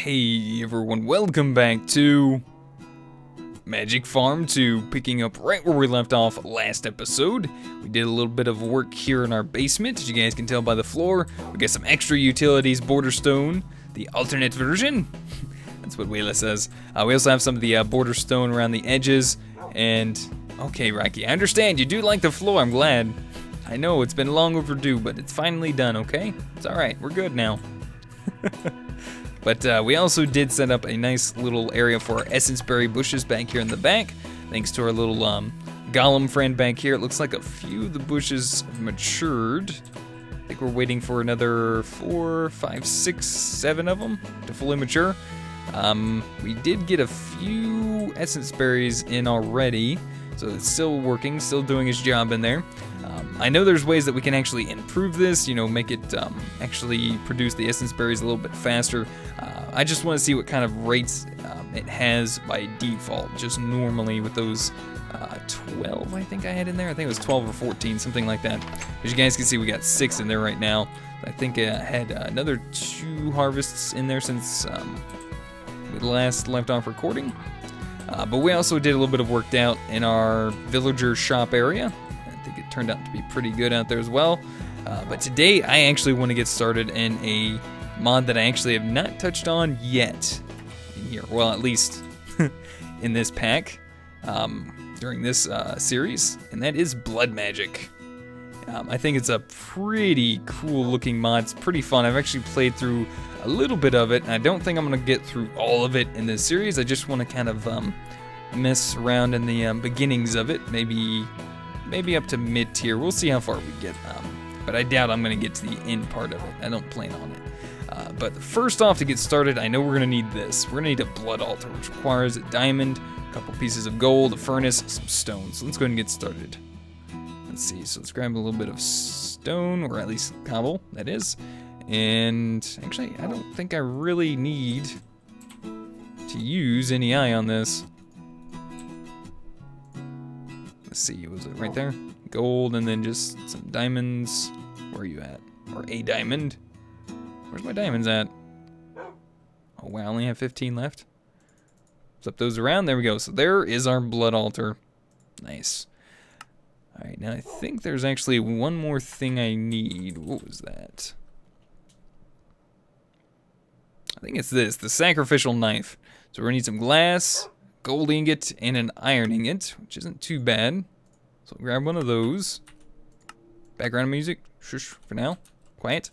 Hey everyone, welcome back to Magic Farm 2, picking up right where we left off last episode. We did a little bit of work here in our basement, as you guys can tell by the floor. We got some extra utilities, border stone, the alternate version. That's what Wayla says. We also have some of the border stone around the edges, and okay, Rocky, I understand you do like the floor, I'm glad. I know it's been long overdue, but it's finally done, okay? It's alright, we're good now. But we also did set up a nice little area for our essence berry bushes back here in the back. Thanks to our little golem friend back here. It looks like a few of the bushes have matured. I think we're waiting for another 4, 5, 6, 7 of them to fully mature. We did get a few essence berries in already, so it's still working, still doing its job in there. I know there's ways that we can actually improve this, you know, make it actually produce the essence berries a little bit faster. I just want to see what kind of rates it has by default, just normally with those 12 I think I had in there. I think it was 12 or 14, something like that. As you guys can see, we got 6 in there right now. I think I had another 2 harvests in there since we last left off recording. But we also did a little bit of work out in our villager shop area. I think it turned out to be pretty good out there as well. But today I actually want to get started in a mod that I actually have not touched on yet in here. Well, at least in this pack during this series, and that is blood magic. I think it's a pretty cool looking mod. It's pretty fun. I've actually played through a little bit of it, and I don't think I'm going to get through all of it in this series. I just want to kind of mess around in the beginnings of it, maybe up to mid-tier. We'll see how far we get, but I doubt I'm going to get to the end part of it. I don't plan on it. But first off, to get started, I know we're going to need this. We're going to need a blood altar, which requires a diamond, a couple pieces of gold, a furnace, some stone. So let's go ahead and get started. Let's see, so let's grab a little bit of stone, or at least cobble, that is. And actually, I don't think I really need to use any eye on this. Let's see, was it right there? Gold, and then just some diamonds. Where are you at? Or a diamond. Where's my diamonds at? Oh wow, I only have 15 left. Flip those around, there we go. So there is our blood altar. Nice. Alright, now I think there's actually one more thing I need. What was that? I think it's this, the sacrificial knife. So we're gonna need some glass, gold ingot, and an iron ingot, which isn't too bad. So we'll grab one of those. Background music, shush, for now. Quiet.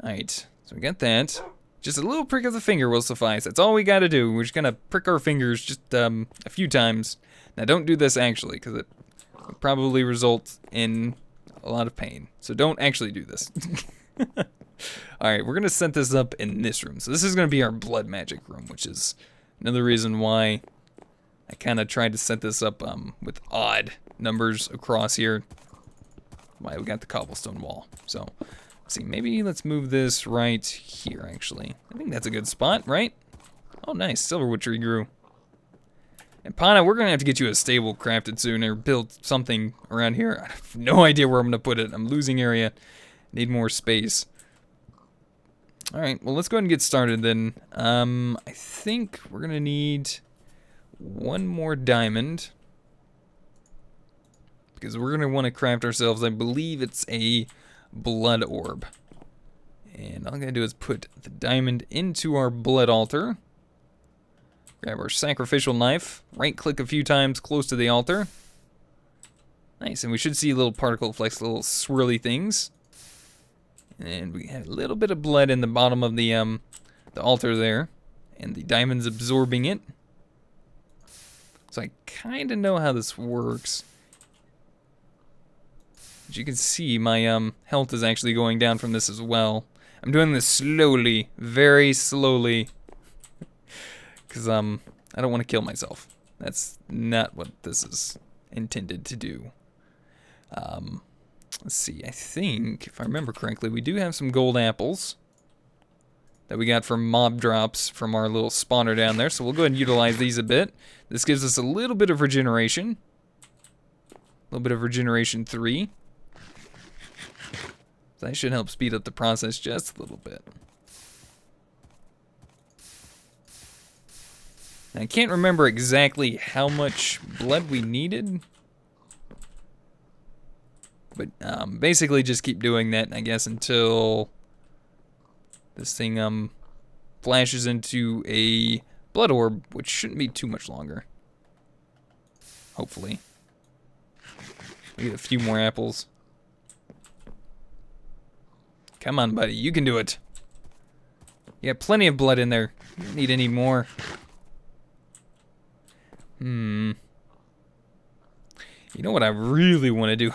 Alright, so we got that. Just a little prick of the finger will suffice. That's all we gotta do. We're just gonna prick our fingers just a few times. Now don't do this actually, because it will probably result in a lot of pain. So don't actually do this. Alright, we're gonna set this up in this room. So this is gonna be our blood magic room, which is another reason why I kind of tried to set this up with odd numbers across here. Why we got the cobblestone wall. So let's see, maybe let's move this right here, actually. I think that's a good spot, right? Oh, nice. Silverwood tree grew. And Pana, we're going to have to get you a stable crafted soon, or build something around here. I have no idea where I'm going to put it. I'm losing area. Need more space. Alright, well, let's go ahead and get started then. I think we're going to need one more diamond, because we're going to want to craft ourselves, I believe it's a blood orb. And all I'm going to do is put the diamond into our blood altar. Grab our sacrificial knife. Right click a few times close to the altar. Nice, and we should see little particle flecks, little swirly things. And we had a little bit of blood in the bottom of the altar there. And the diamond's absorbing it. So I kind of know how this works. As you can see, my health is actually going down from this as well. I'm doing this slowly, very slowly, because I don't want to kill myself. That's not what this is intended to do. Let's see, I think, if I remember correctly, we do have some gold apples that we got from mob drops from our little spawner down there, so we'll go ahead and utilize these a bit. This gives us a little bit of regeneration. A little bit of regeneration 3. That should help speed up the process just a little bit. And I can't remember exactly how much blood we needed. But basically just keep doing that, I guess, until this thing flashes into a blood orb, which shouldn't be too much longer. Hopefully. We get a few more apples. Come on, buddy, you can do it. You got plenty of blood in there. You don't need any more. You know what I really want to do?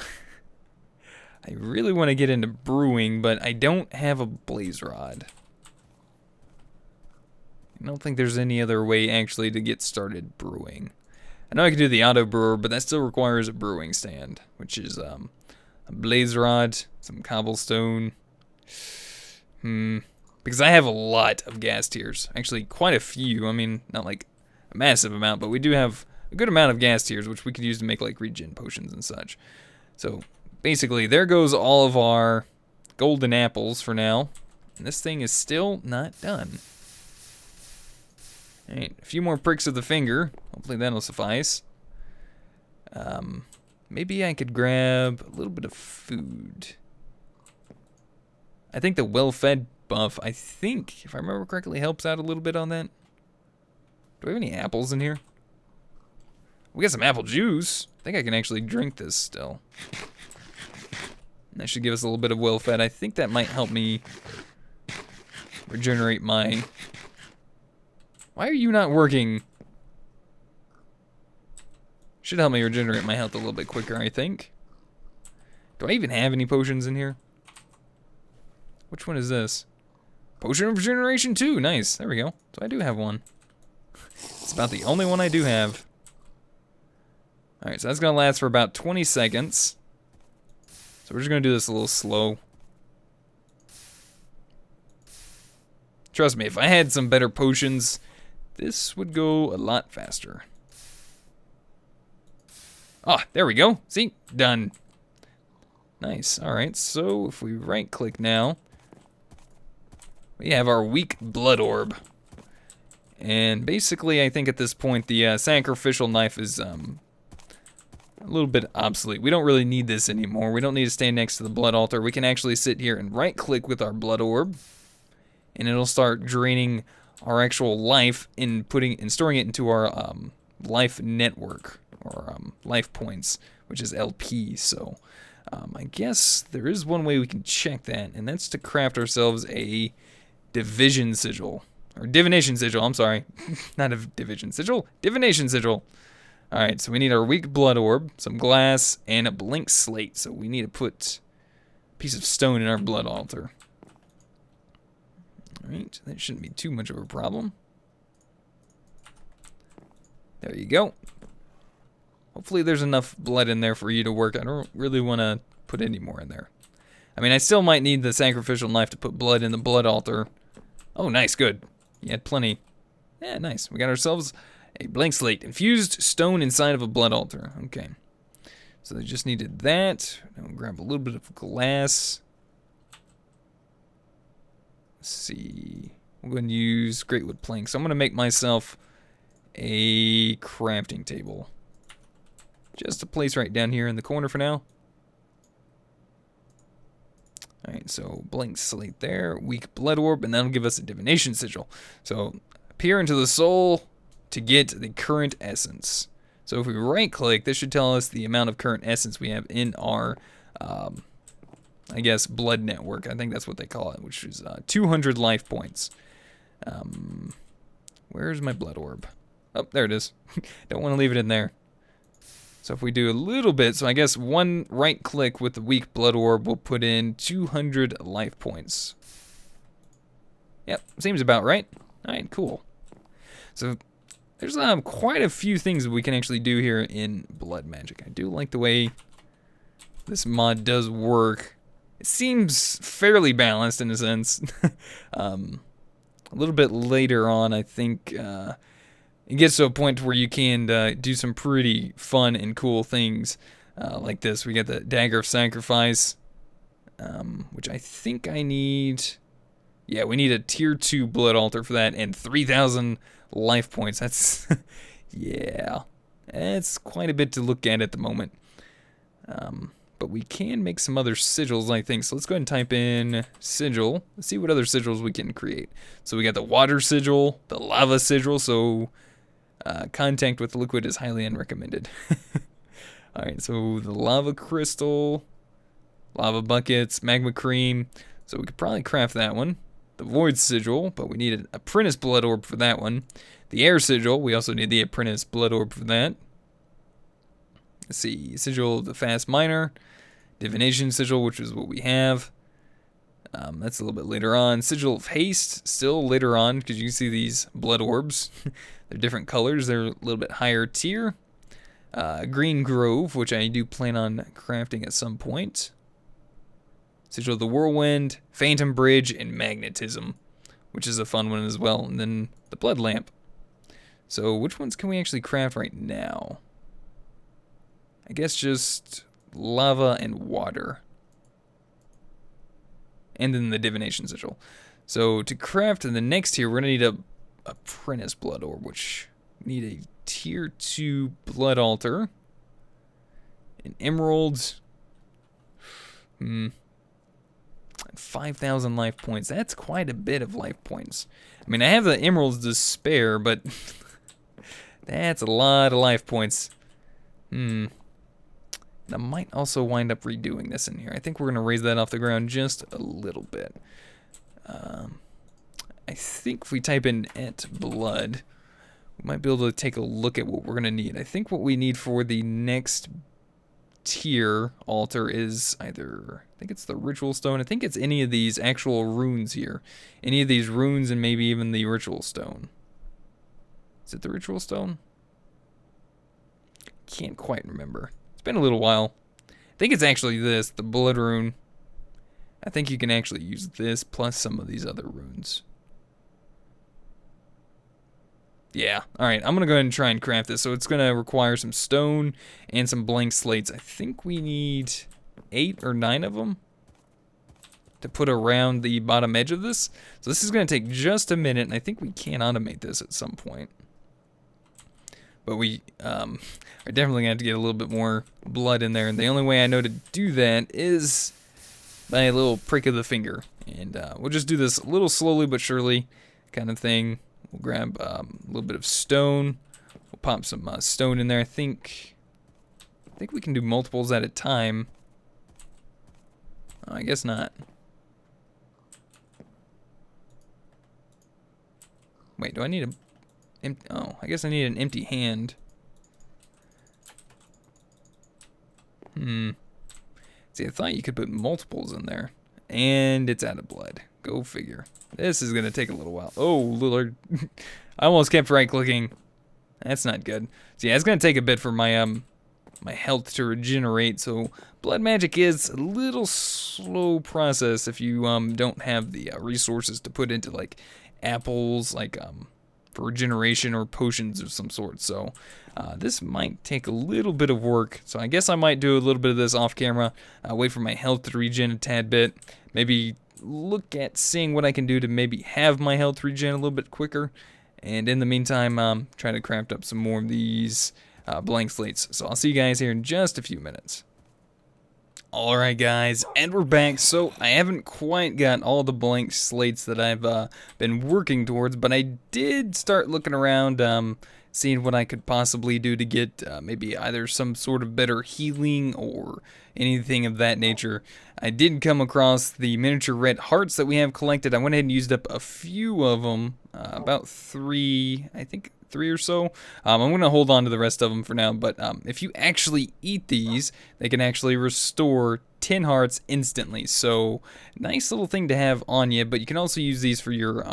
I really want to get into brewing, but I don't have a blaze rod. I don't think there's any other way actually to get started brewing. I know I can do the auto brewer, but that still requires a brewing stand, which is a blaze rod, some cobblestone. Because I have a lot of gas tiers. Actually, quite a few. I mean, not like a massive amount, but we do have a good amount of gas tiers, which we could use to make like regen potions and such. So basically, there goes all of our golden apples for now. And this thing is still not done. Alright, a few more pricks of the finger. Hopefully that'll suffice. Maybe I could grab a little bit of food. I think the well-fed buff, I think, if I remember correctly, helps out a little bit on that. Do we have any apples in here? We got some apple juice. I think I can actually drink this still. That should give us a little bit of well-fed. I think that might help me regenerate my... Why are you not working? Should help me regenerate my health a little bit quicker, I think. Do I even have any potions in here? Which one is this? Potion of Regeneration 2. Nice. There we go. So I do have one. It's about the only one I do have. Alright, so that's going to last for about 20 seconds. So we're just going to do this a little slow. Trust me, if I had some better potions, this would go a lot faster. Ah, there we go. See? Done. Nice. Alright, so if we right-click now, we have our weak blood orb. And basically, I think at this point, the sacrificial knife is a little bit obsolete. We don't really need this anymore. We don't need to stand next to the blood altar. We can actually sit here and right-click with our blood orb, and it'll start draining our actual life and storing it into our life network, or life points, which is LP. So I guess there is one way we can check that, and that's to craft ourselves a division sigil. Or divination sigil, I'm sorry. Not a division sigil, divination sigil. Alright, so we need our weak blood orb, some glass, and a blank slate. So we need to put a piece of stone in our blood altar. Alright, that shouldn't be too much of a problem. There you go. Hopefully there's enough blood in there for you to work. I don't really want to put any more in there. I mean, I still might need the sacrificial knife to put blood in the blood altar. Oh, nice, good. You had plenty. Yeah, nice. We got ourselves a blank slate. Infused stone inside of a blood altar. Okay. So they just needed that. Now we'll grab a little bit of glass. Let's see. We're going to use great wood planks. So I'm going to make myself a crafting table. Just a place right down here in the corner for now. Alright, so blank slate there, weak blood orb, and that'll give us a divination sigil. So peer into the soul to get the current essence. So if we right click, this should tell us the amount of current essence we have in our, I guess, blood network. I think that's what they call it, which is 200 life points. Where's my blood orb? Oh, there it is. Don't want to leave it in there. So if we do a little bit, so I guess one right click with the weak blood orb will put in 200 life points. Yep, seems about right. Alright, cool. So there's quite a few things that we can actually do here in Blood Magic. I do like the way this mod does work. It seems fairly balanced in a sense. A little bit later on, I think it gets to a point where you can do some pretty fun and cool things like this. We get the Dagger of Sacrifice, which I think I need. Yeah, we need a tier 2 blood altar for that, and 3,000 life points. That's, yeah, that's quite a bit to look at the moment. But we can make some other sigils, I think. So let's go ahead and type in sigil. Let's see what other sigils we can create. So we got the water sigil, the lava sigil. So contact with liquid is highly unrecommended. All right, so the lava crystal, lava buckets, magma cream. So we could probably craft that one. The void sigil, but we need an apprentice blood orb for that one. The air sigil, we also need the apprentice blood orb for that. Let's see, sigil of the fast miner. Divination sigil, which is what we have. That's a little bit later on. Sigil of haste, still later on, because you can see these blood orbs. They're different colors. They're a little bit higher tier. Green grove, which I do plan on crafting at some point. Sigil of the whirlwind, phantom bridge, and magnetism, which is a fun one as well. And then the blood lamp. So which ones can we actually craft right now? I guess just lava and water. And then the divination sigil. So to craft in the next tier, we're going to need a apprentice blood orb, which we need a tier 2 blood altar. An emerald. 5,000 life points. That's quite a bit of life points. I mean, I have the emeralds to spare, but that's a lot of life points. I might also wind up redoing this in here. I think we're going to raise that off the ground just a little bit. I think if we type in et blood, we might be able to take a look at what we're going to need. I think what we need for the next tier altar is either, I think it's the ritual stone. I think it's any of these actual runes here. Any of these runes and maybe even the ritual stone. Is it the ritual stone? Can't quite remember. It's been a little while. I think it's actually this, the blood rune. I think you can actually use this plus some of these other runes. Yeah, alright, I'm going to go ahead and try and craft this. So it's going to require some stone and some blank slates. I think we need 8 or 9 of them to put around the bottom edge of this. So this is going to take just a minute, and I think we can automate this at some point. But we are definitely going to have to get a little bit more blood in there. And the only way I know to do that is by a little prick of the finger. And we'll just do this a little slowly but surely kind of thing. We'll grab a little bit of stone. We'll pop some stone in there. I think we can do multiples at a time. I guess not. Wait, do I need a... Oh, I guess I need an empty hand. See, I thought you could put multiples in there. And it's out of blood. Go figure. This is going to take a little while. Oh, Lord. I almost kept right-clicking. That's not good. So yeah, it's going to take a bit for my my health to regenerate. So blood magic is a little slow process if you don't have the resources to put into, like, apples, like, for regeneration or potions of some sort. So this might take a little bit of work. So I guess I might do a little bit of this off camera. Wait for my health to regen a tad bit. Maybe look at seeing what I can do to maybe have my health regen a little bit quicker. And in the meantime, try to craft up some more of these blank slates. So I'll see you guys here in just a few minutes. Alright guys, and we're back. So I haven't quite got all the blank slates that I've been working towards, but I did start looking around, seeing what I could possibly do to get maybe either some sort of better healing or anything of that nature. I did come across the miniature red hearts that we have collected. I went ahead and used up a few of them, about 3, I think 3 or so. I'm going to hold on to the rest of them for now, but if you actually eat these, they can actually restore 10 hearts instantly. So nice little thing to have on you, but you can also use these for your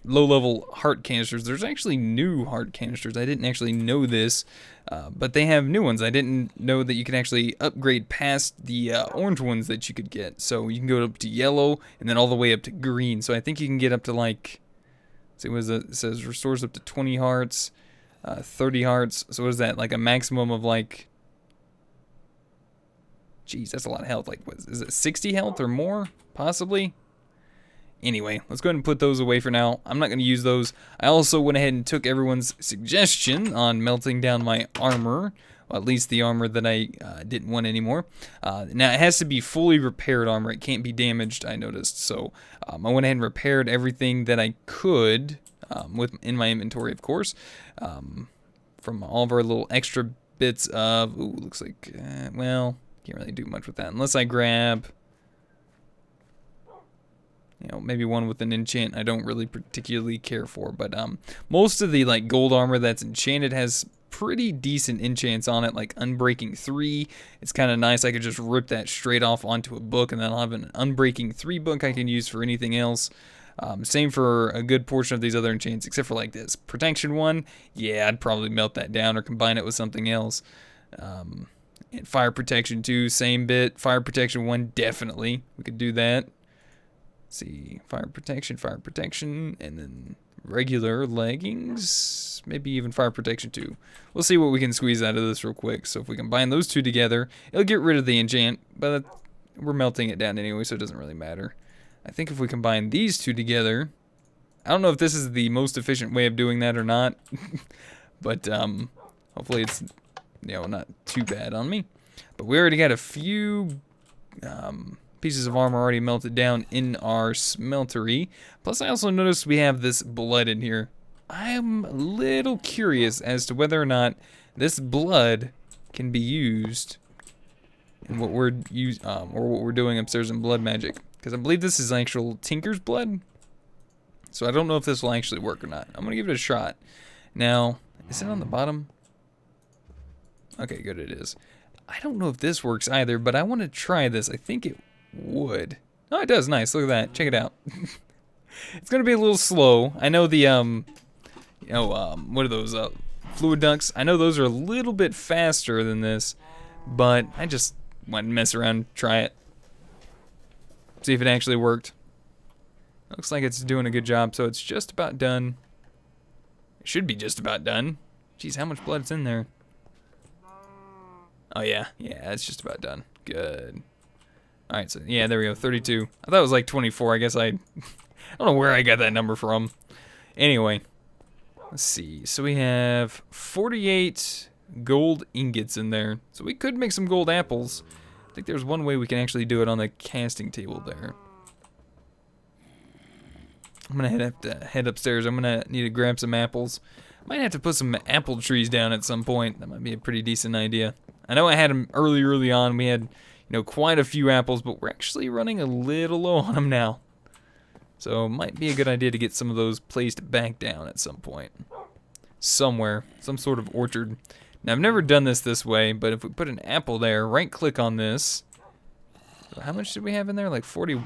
low-level heart canisters. There's actually new heart canisters. I didn't actually know this, but they have new ones. I didn't know that you can actually upgrade past the orange ones that you could get. So you can go up to yellow and then all the way up to green. So I think you can get up to, like, see, what is it? It says restores up to 20 hearts, 30 hearts. So what is that? Like a maximum of, like, geez, that's a lot of health. Like, what is it, 60 health or more? Possibly? Anyway, let's go ahead and put those away for now. I'm not going to use those. I also went ahead and took everyone's suggestion on melting down my armor. Well, at least the armor that I didn't want anymore. Now, it has to be fully repaired armor. It can't be damaged, I noticed. So, I went ahead and repaired everything that I could in my inventory, of course. From all of our little extra bits of... Ooh, looks like... well, can't really do much with that. Unless I grab... You know, maybe one with an enchant I don't really particularly care for. But most of the like gold armor that's enchanted has pretty decent enchants on it, like Unbreaking 3. It's kind of nice. I could just rip that straight off onto a book, and then I'll have an Unbreaking 3 book I can use for anything else. Same for a good portion of these other enchants, except for like this Protection 1. Yeah, I'd probably melt that down or combine it with something else. And Fire Protection 2, same bit. Fire Protection 1, definitely. We could do that. Let's see, fire protection, and then regular leggings, maybe even fire protection too. We'll see what we can squeeze out of this real quick. So if we combine those two together, it'll get rid of the enchant, but we're melting it down anyway, so it doesn't really matter. I think if we combine these two together, I don't know if this is the most efficient way of doing that or not, but hopefully it's, you know, not too bad on me. But we already got a few pieces of armor already melted down in our smeltery. Plus, I also noticed we have this blood in here. I'm a little curious as to whether or not this blood can be used in what we're doing upstairs in blood magic. Because I believe this is actual Tinker's blood. So I don't know if this will actually work or not. I'm gonna give it a shot. Now, is it on the bottom? Okay, good, it is. I don't know if this works either, but I want to try this. I think it would. Oh, it does. Nice. Look at that. Check it out. It's gonna be a little slow. I know the what are those fluid ducts? I know those are a little bit faster than this, but I just went and mess around, try it, see if it actually worked. Looks like it's doing a good job. So it's just about done. It should be just about done. Jeez, how much blood's in there? Oh yeah, it's just about done. Good. Alright, so yeah, there we go, 32. I thought it was like 24, I guess I don't know where I got that number from. Anyway, let's see. So we have 48 gold ingots in there. So we could make some gold apples. I think there's one way we can actually do it on the casting table there. I'm gonna have to head upstairs. I'm gonna need to grab some apples. Might have to put some apple trees down at some point. That might be a pretty decent idea. I know I had them early on. We had, quite a few apples, but we're actually running a little low on them now. So it might be a good idea to get some of those placed back down at some point. Somewhere, some sort of orchard. Now I've never done this way, but if we put an apple there, right click on this. So how much did we have in there? Like 40.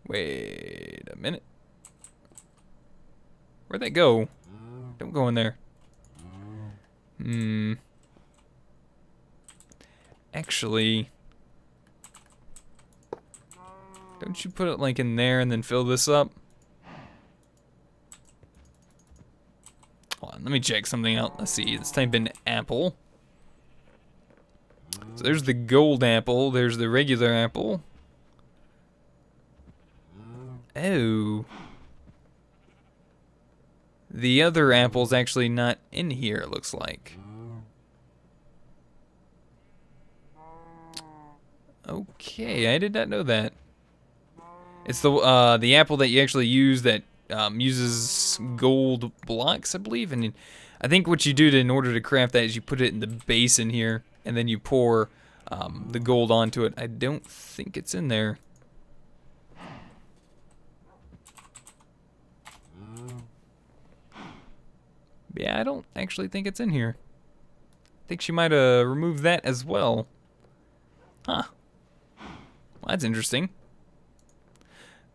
Wait a minute. Where'd that go? Don't go in there. Actually, don't you put it like in there and then fill this up? Hold on, let me check something out. Let's see, let's type in apple. So there's the gold apple, there's the regular apple. Oh. The other apple's actually not in here, it looks like. Okay, I did not know that. It's the apple that you actually use that uses gold blocks, I believe. And I think what you do in order to craft that is you put it in the basin here, and then you pour the gold onto it. I don't think it's in there. Yeah, I don't actually think it's in here. I think she might have removed that as well. Huh. Well, that's interesting.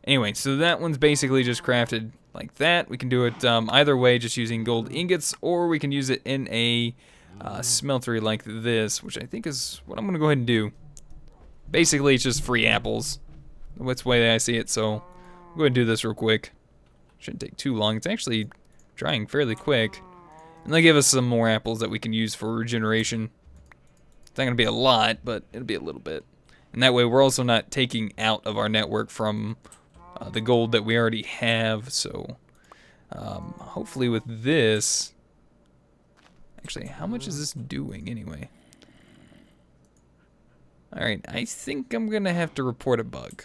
Anyway, so that one's basically just crafted like that. We can do it either way, just using gold ingots, or we can use it in a smeltery like this, which I think is what I'm going to go ahead and do. Basically, it's just free apples. That's the way I see it, so I'll go ahead and do this real quick. Shouldn't take too long. It's actually drying fairly quick. And they'll give us some more apples that we can use for regeneration. It's not going to be a lot, but it'll be a little bit. And that way we're also not taking out of our network from the gold that we already have. So hopefully with this... Actually, how much is this doing anyway? Alright, I think I'm gonna have to report a bug.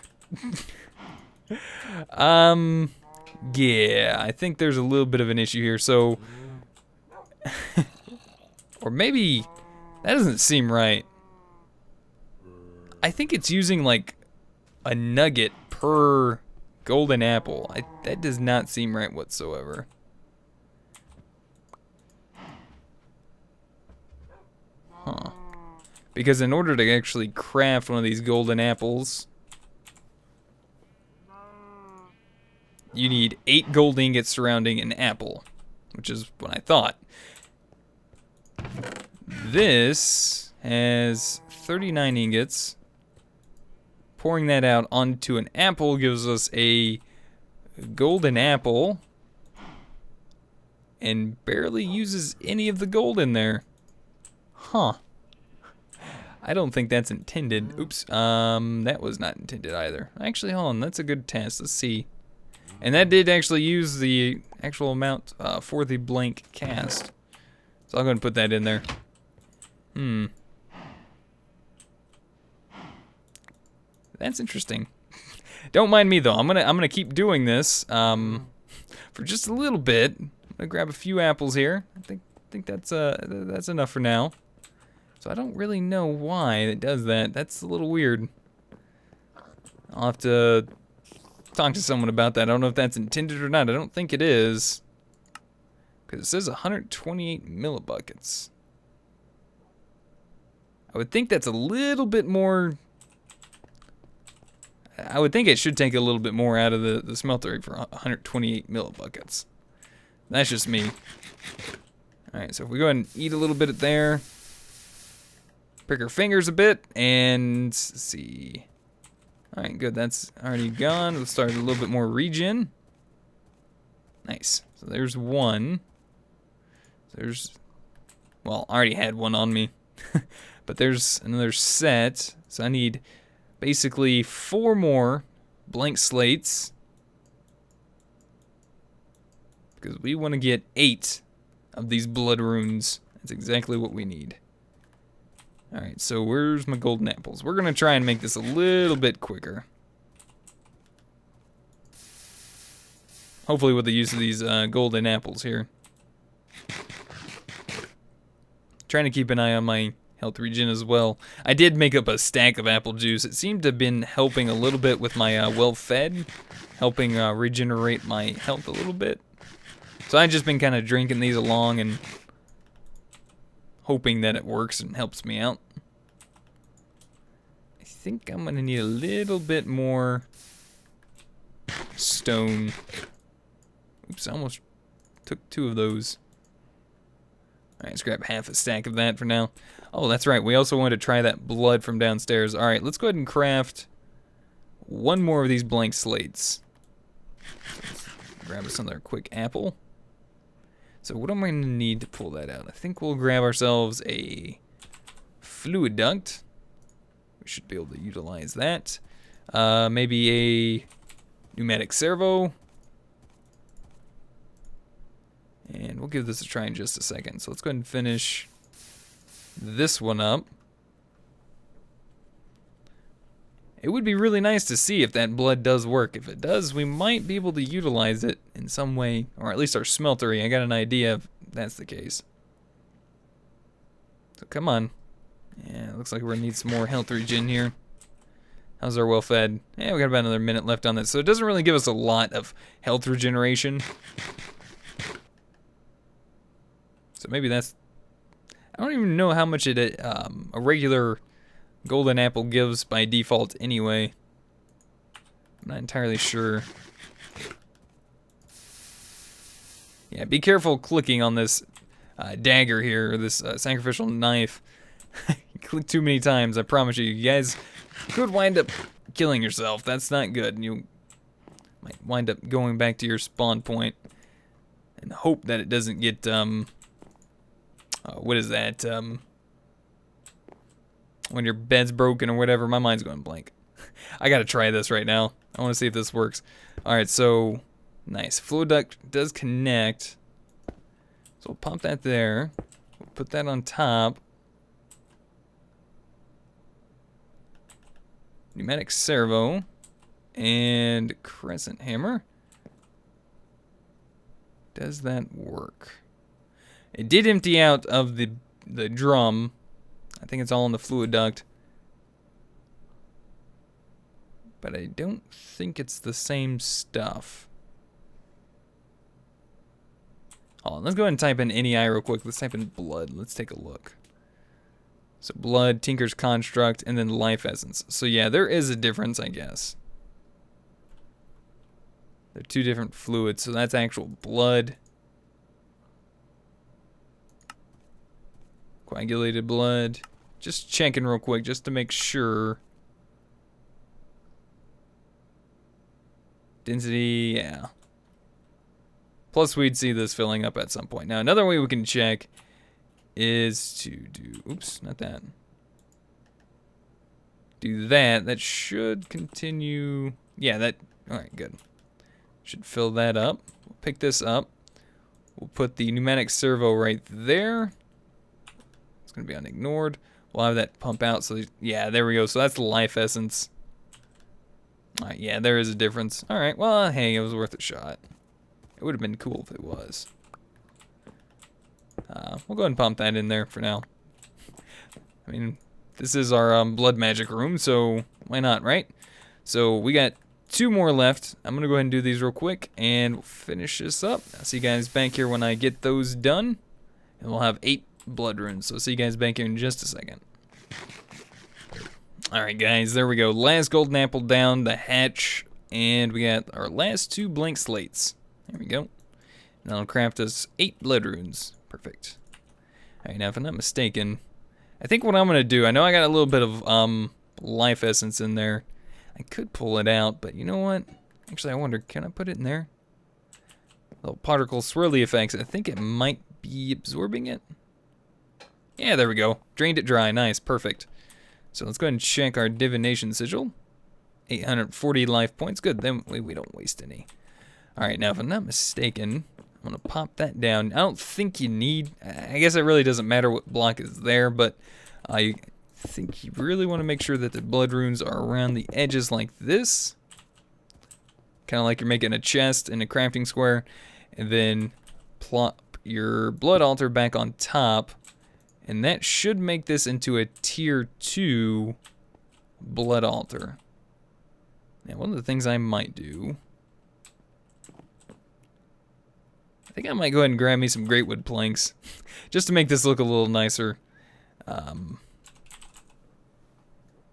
Yeah, I think there's a little bit of an issue here, so... Or maybe... That doesn't seem right. I think it's using, like, a nugget per golden apple. That does not seem right whatsoever. Huh. Because in order to actually craft one of these golden apples, you need 8 gold ingots surrounding an apple, which is what I thought. This has 39 ingots. Pouring that out onto an apple gives us a golden apple and barely uses any of the gold in there. Huh. I don't think that's intended. Oops. That was not intended either. Actually, hold on. That's a good test. Let's see. And that did actually use the actual amount for the blank cast. So I'm going to put that in there. That's interesting. Don't mind me though. I'm gonna keep doing this for just a little bit. I'm gonna grab a few apples here. I think that's enough for now. So I don't really know why it does that. That's a little weird. I'll have to talk to someone about that. I don't know if that's intended or not. I don't think it is. Because it says 128 millibuckets. I would think that's a little bit more... I would think it should take a little bit more out of the smeltery for 128 millibuckets. That's just me. Alright, so if we go ahead and eat a little bit of there. Prick our fingers a bit, and let's see. Alright, good, that's already gone. Let's start a little bit more regen. Nice. So there's one. There's, well, I already had one on me. But there's another set. So I need basically 4 more blank slates. Because we want to get 8 of these blood runes. That's exactly what we need. Alright, so where's my golden apples? We're going to try and make this a little bit quicker. Hopefully with the use of these golden apples here. Trying to keep an eye on my health regen as well. I did make up a stack of apple juice. It seemed to have been helping a little bit with my well-fed. Helping regenerate my health a little bit. So I've just been kind of drinking these along and hoping that it works and helps me out. I think I'm going to need a little bit more stone. Oops, I almost took 2 of those. Alright, let's grab half a stack of that for now. Oh, that's right. We also wanted to try that blood from downstairs. Alright, let's go ahead and craft 1 more of these blank slates. Grab us another quick apple. So what am I going to need to pull that out? I think we'll grab ourselves a fluid duct. We should be able to utilize that. Maybe a pneumatic servo. And we'll give this a try in just a second. So let's go ahead and finish this one up. It would be really nice to see if that blood does work. If it does, we might be able to utilize it in some way, or at least our smeltery. I got an idea if that's the case. So come on. Yeah, looks like we're gonna need some more health regen here. How's our well fed? Yeah, we got about another minute left on this. So it doesn't really give us a lot of health regeneration. So maybe that's... I don't even know how much a regular golden apple gives by default anyway. I'm not entirely sure. Yeah, be careful clicking on this dagger here, or this sacrificial knife. You click too many times, I promise you. You guys could wind up killing yourself. That's not good. You might wind up going back to your spawn point and hope that it doesn't get, what is that? when your bed's broken or whatever. My mind's going blank. I gotta try this right now. I want to see if this works. All right, so nice. Fluid duct does connect. So we'll pump that there. We'll put that on top. Pneumatic servo and crescent hammer. Does that work? It did empty out of the drum. I think it's all in the fluid duct. But I don't think it's the same stuff. Oh, let's go ahead and type in NEI real quick. Let's type in blood. Let's take a look. So blood, Tinker's Construct, and then life essence. So yeah, there is a difference, I guess. They're two different fluids. So that's actual blood. Coagulated blood. Just checking real quick just to make sure. Density, yeah. Plus we'd see this filling up at some point. Now another way we can check is to do, oops, not that. Do that. That should continue. Yeah, that, all right, good. Should fill that up. We'll pick this up. We'll put the pneumatic servo right there. It's going to be unignored. We'll have that pump out. So, yeah, there we go. So that's the life essence. All right, yeah, there is a difference. All right, well, hey, it was worth a shot. It would have been cool if it was. We'll go ahead and pump that in there for now. I mean, this is our blood magic room, so why not, right? So we got 2 more left. I'm going to go ahead and do these real quick, and we'll finish this up. I'll see you guys back here when I get those done. And we'll have 8 blood runes, so see you guys back here in just a second. Alright guys, there we go. Last golden apple down the hatch, and we got our last 2 blank slates. There we go. And that'll craft us 8 blood runes. Perfect. Alright, now if I'm not mistaken, I think what I'm going to do, I know I got a little bit of life essence in there. I could pull it out, but you know what? Actually, I wonder, can I put it in there? Little particle swirly effects. I think it might be absorbing it. Yeah, there we go. Drained it dry. Nice. Perfect. So let's go ahead and check our divination sigil. 840 life points. Good. Then we don't waste any. Alright, now if I'm not mistaken, I'm going to pop that down. I don't think you need... I guess it really doesn't matter what block is there, but I think you really want to make sure that the blood runes are around the edges like this. Kind of like you're making a chest in a crafting square. And then plop your blood altar back on top. And that should make this into a tier 2 blood altar. Now, one of the things I might do... I think I might go ahead and grab me some great wood planks. Just to make this look a little nicer.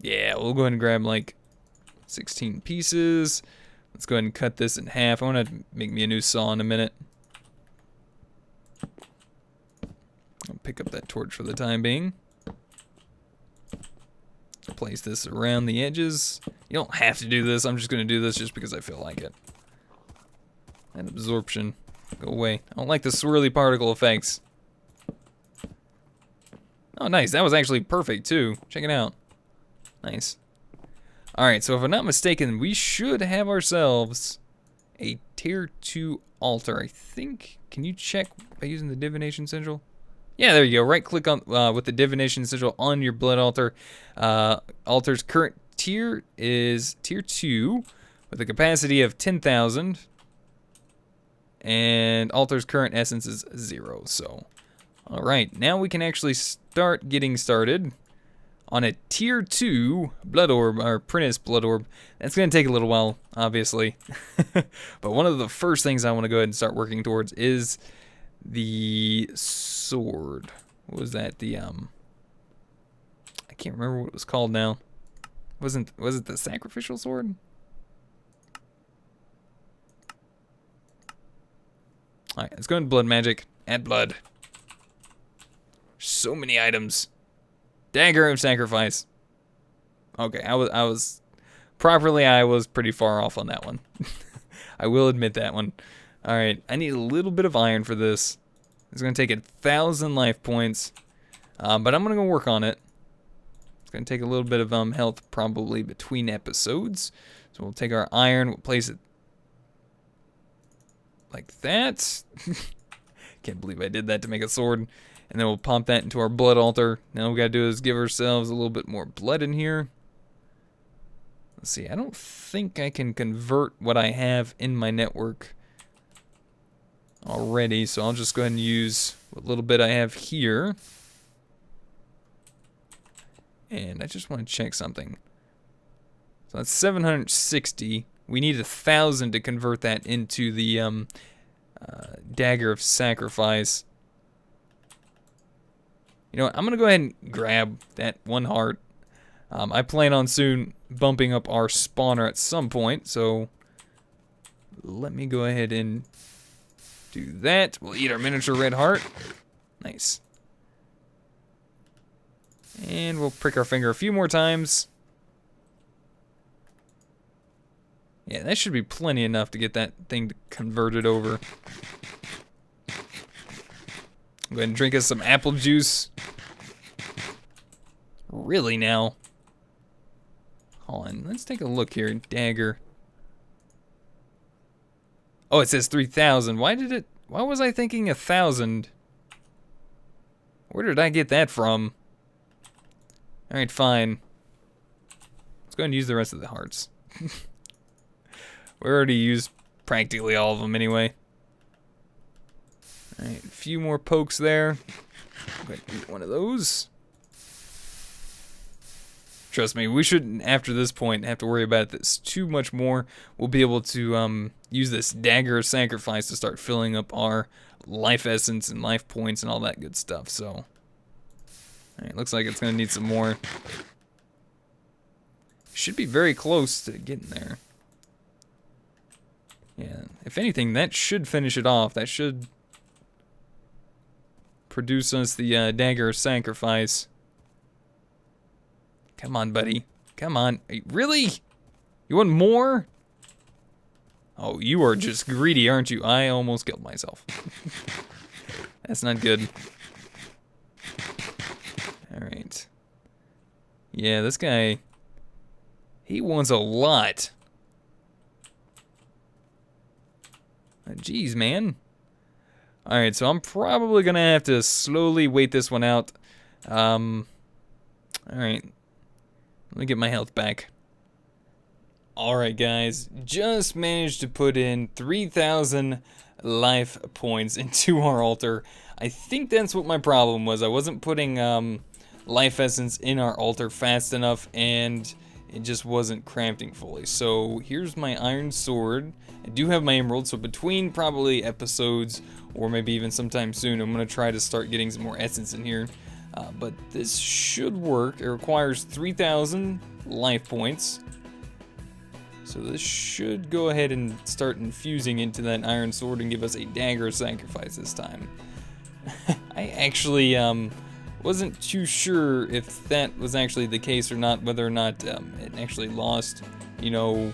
Yeah, we'll go ahead and grab like 16 pieces. Let's go ahead and cut this in half. I want to make me a new saw in a minute. I'll pick up that torch for the time being. Place this around the edges. You don't have to do this. I'm just going to do this just because I feel like it. And absorption. Go away. I don't like the swirly particle effects. Oh, nice. That was actually perfect, too. Check it out. Nice. Alright, so if I'm not mistaken, we should have ourselves a tier 2 altar. I think... Can you check by using the divination sigil? Yeah, there you go. Right click on with the divination sigil on your blood altar. Altar's current tier is tier 2 with a capacity of 10,000. And altar's current essence is 0. So, alright, now we can actually start getting started on a tier 2 blood orb, or apprentice blood orb. That's going to take a little while, obviously. But one of the first things I want to go ahead and start working towards is the sword. What was that? The I can't remember what it was called now. Was it the sacrificial sword? Alright, let's go into blood magic. Add blood. So many items. Dagger of sacrifice. Okay, I was pretty far off on that one. I will admit that one. Alright, I need a little bit of iron for this. It's going to take 1,000 life points. But I'm going to go work on it. It's going to take a little bit of health probably between episodes. So we'll take our iron, we'll place it like that. Can't believe I did that to make a sword. And then we'll pump that into our blood altar. Now all we gotta do is give ourselves a little bit more blood in here. Let's see, I don't think I can convert what I have in my network already, so I'll just go ahead and use what little bit I have here. And I just want to check something. So that's 760. We need 1,000 to convert that into the dagger of sacrifice. You know what? I'm going to go ahead and grab that 1 heart. I plan on soon bumping up our spawner at some point, so let me go ahead and do that. We'll eat our miniature red heart. Nice. And we'll prick our finger a few more times. Yeah, that should be plenty enough to get that thing converted over. Go ahead and drink us some apple juice. Really now? Hold on, let's take a look here. Dagger. Oh, it says 3,000. Why was I thinking 1,000? Where did I get that from? Alright, fine. Let's go ahead and use the rest of the hearts. We already used practically all of them anyway. Alright, a few more pokes there. Go ahead and eat one of those. Trust me, we shouldn't, after this point, have to worry about this too much more. We'll be able to use this dagger of sacrifice to start filling up our life essence and life points and all that good stuff. So, alright, looks like it's going to need some more. Should be very close to getting there. Yeah, if anything, that should finish it off. That should produce us the dagger of sacrifice. Come on, buddy. Come on. Really? You want more? Oh, you are just greedy, aren't you? I almost killed myself. That's not good. Alright. Yeah, this guy, he wants a lot. Jeez, man. Alright, so I'm probably gonna have to slowly wait this one out. Alright. Let me get my health back. Alright, guys. Just managed to put in 3,000 life points into our altar. I think that's what my problem was. I wasn't putting life essence in our altar fast enough, and it just wasn't crafting fully. So here's my iron sword. I do have my emerald, so between probably episodes, or maybe even sometime soon, I'm going to try to start getting some more essence in here. But this should work. It requires 3,000 life points. So this should go ahead and start infusing into that iron sword and give us a dagger of sacrifice this time. I actually wasn't too sure if that was actually the case or not, whether or not it actually lost, you know,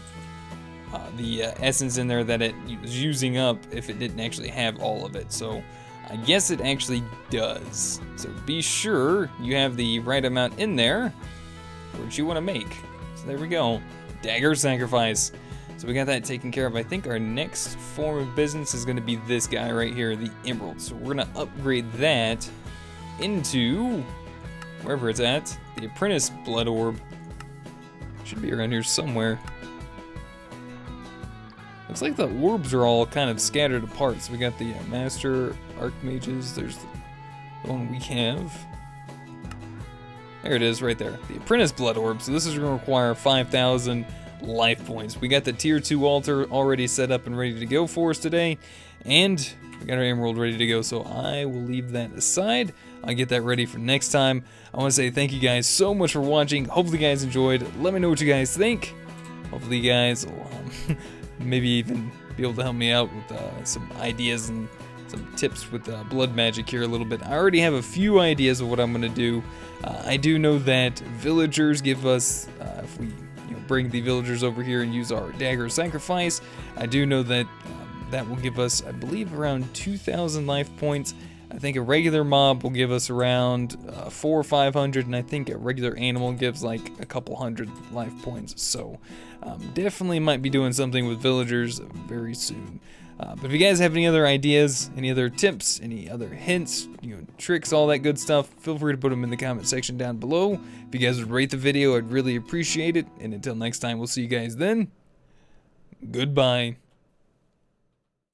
the essence in there that it was using up if it didn't actually have all of it. So I guess it actually does. So be sure you have the right amount in there for what you want to make. So there we go. Dagger sacrifice. So we got that taken care of. I think our next form of business is going to be this guy right here, the emerald. So we're going to upgrade that into wherever it's at. The apprentice blood orb. Should be around here somewhere. Looks like the orbs are all kind of scattered apart. So we got the master archmages. There's the one we have. There it is right there. The apprentice blood orb. So this is going to require 5,000 life points. We got the tier 2 altar already set up and ready to go for us today. And we got our emerald ready to go. So I will leave that aside. I'll get that ready for next time. I want to say thank you guys so much for watching. Hopefully you guys enjoyed. Let me know what you guys think. Hopefully you guys will maybe even be able to help me out with some ideas and some tips with blood magic here a little bit. I already have a few ideas of what I'm going to do. I do know that villagers give us, if we bring the villagers over here and use our dagger sacrifice, I do know that that will give us, I believe, around 2,000 life points. I think a regular mob will give us around 400 or 500, and I think a regular animal gives like a couple hundred life points. So definitely might be doing something with villagers very soon. But if you guys have any other ideas, any other tips, any other hints, tricks, all that good stuff, feel free to put them in the comment section down below. If you guys would rate the video, I'd really appreciate it. And until next time, we'll see you guys then. Goodbye.